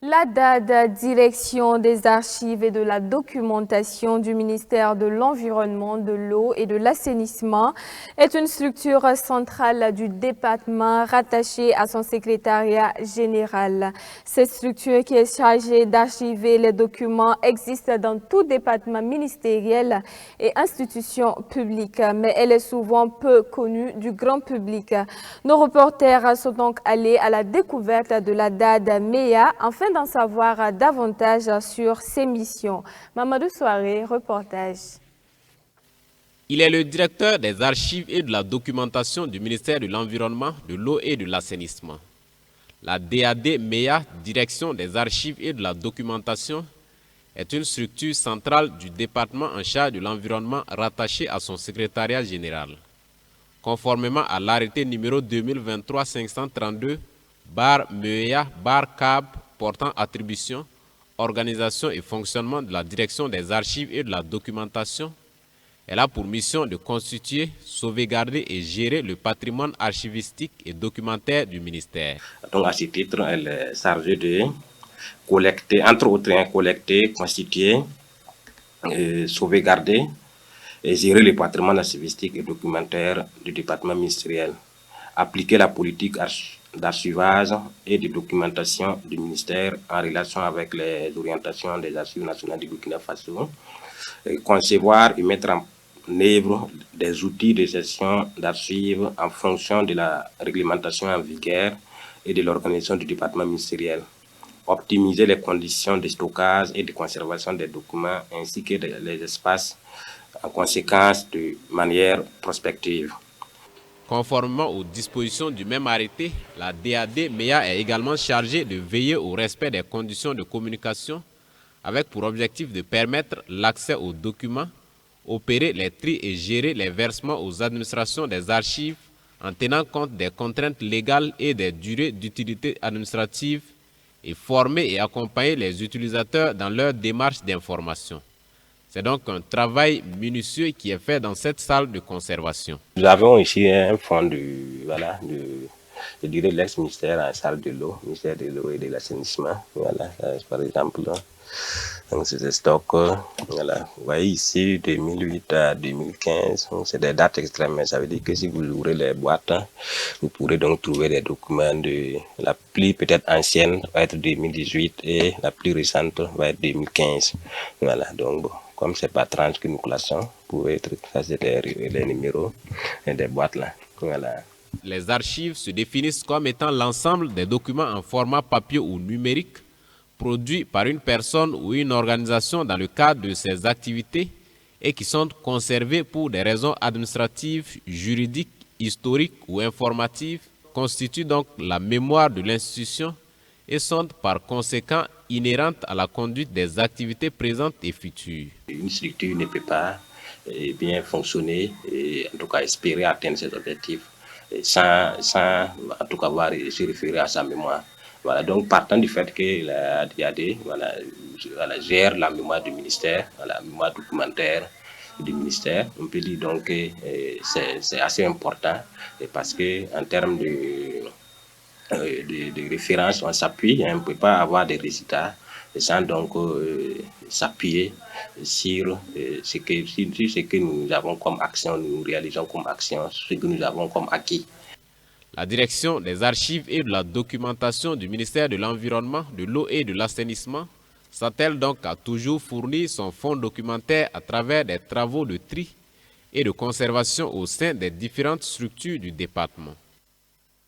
La DAD, Direction des archives et de la documentation du ministère de l'Environnement, de l'eau et de l'assainissement, est une structure centrale du département rattachée à son secrétariat général. Cette structure qui est chargée d'archiver les documents existe dans tout département ministériel et institution publique, mais elle est souvent peu connue du grand public. Nos reporters sont donc allés à la découverte de la DAD MEA afin d'en savoir davantage sur ses missions. Mamadou Soiré, reportage. Il est le directeur des archives et de la documentation du ministère de l'Environnement, de l'eau et de l'assainissement. La DAD MEA, Direction des archives et de la documentation, est une structure centrale du département en charge de l'environnement rattaché à son secrétariat général. Conformément à l'arrêté numéro 2023-532, MEA-CAB portant attribution, organisation et fonctionnement de la direction des archives et de la documentation, elle a pour mission de constituer, sauvegarder et gérer le patrimoine archivistique et documentaire du ministère. Donc à ce titre, elle est chargée de collecter, entre autres, collecter, constituer, sauvegarder et gérer le patrimoine archivistique et documentaire du département ministériel, appliquer la politique d'archivage et de documentation du ministère en relation avec les orientations des archives nationales du Burkina Faso, concevoir et mettre en œuvre des outils de gestion d'archives en fonction de la réglementation en vigueur et de l'organisation du département ministériel, optimiser les conditions de stockage et de conservation des documents ainsi que les espaces en conséquence de manière prospective. Conformément aux dispositions du même arrêté, la DAD MEA est également chargée de veiller au respect des conditions de communication avec pour objectif de permettre l'accès aux documents, opérer les tris et gérer les versements aux administrations des archives en tenant compte des contraintes légales et des durées d'utilité administrative et former et accompagner les utilisateurs dans leur démarche d'information. C'est donc un travail minutieux qui est fait dans cette salle de conservation. Nous avons ici un fonds de l'ex-ministère en charge de l'eau, ministère de l'eau et de l'assainissement. Voilà, par exemple. Donc c'est des stocks, voilà. Vous voyez ici, 2008 à 2015, c'est des dates extrêmes. Ça veut dire que si vous ouvrez les boîtes, vous pourrez donc trouver des documents de la plus peut-être ancienne va être 2018 et la plus récente va être 2015. Voilà, donc bon. Comme c'est pas 30 que nous classons, vous pouvez tracer les numéros des boîtes là. Voilà. Les archives se définissent comme étant l'ensemble des documents en format papier ou numérique produits par une personne ou une organisation dans le cadre de ses activités et qui sont conservés pour des raisons administratives, juridiques, historiques ou informatives, constituent donc la mémoire de l'institution et sont par conséquent inhérentes à la conduite des activités présentes et futures. Une structure ne peut pas bien fonctionner et en tout cas espérer atteindre ses objectifs sans en tout cas se référer à sa mémoire. Voilà, donc partant du fait que la DAD gère la mémoire du ministère, la mémoire documentaire du ministère, on peut dire donc que c'est assez important parce que en termes de référence, on s'appuie, on ne peut pas avoir des résultats sans donc s'appuyer sur ce que nous avons comme action, nous réalisons comme action, ce que nous avons comme acquis. La direction des archives et de la documentation du ministère de l'Environnement, de l'eau et de l'assainissement s'attelle donc à toujours fournir son fonds documentaire à travers des travaux de tri et de conservation au sein des différentes structures du département.